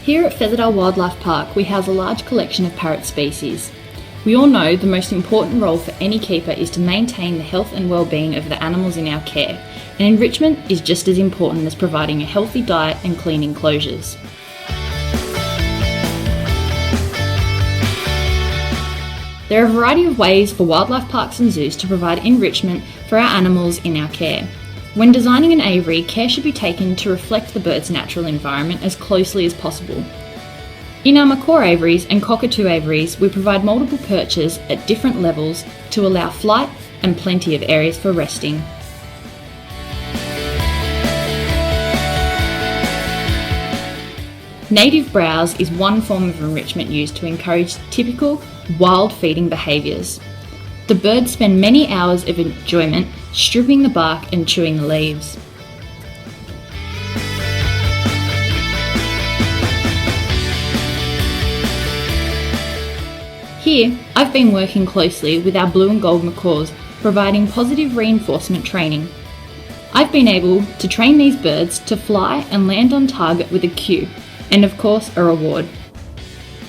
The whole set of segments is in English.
Here at Featherdale Wildlife Park, we house a large collection of parrot species. We all know the most important role for any keeper is to maintain the health and well-being of the animals in our care, and enrichment is just as important as providing a healthy diet and clean enclosures. There are a variety of ways for wildlife parks and zoos to provide enrichment for our animals in our care. When designing an aviary, care should be taken to reflect the bird's natural environment as closely as possible. In our macaw aviaries and cockatoo aviaries, we provide multiple perches at different levels to allow flight and plenty of areas for resting. Native browse is one form of enrichment used to encourage typical wild feeding behaviours. The birds spend many hours of enjoyment stripping the bark and chewing the leaves. Here, I've been working closely with our blue and gold macaws, providing positive reinforcement training. I've been able to train these birds to fly and land on target with a cue, and of course a reward.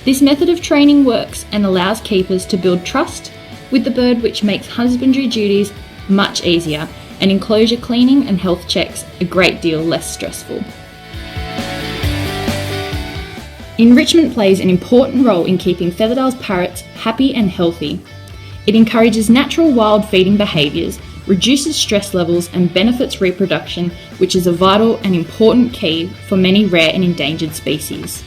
This method of training works and allows keepers to build trust with the bird, which makes husbandry duties much easier and enclosure cleaning and health checks a great deal less stressful. Enrichment plays an important role in keeping Featherdale's parrots happy and healthy. It encourages natural wild feeding behaviours, reduces stress levels and benefits reproduction, which is a vital and important key for many rare and endangered species.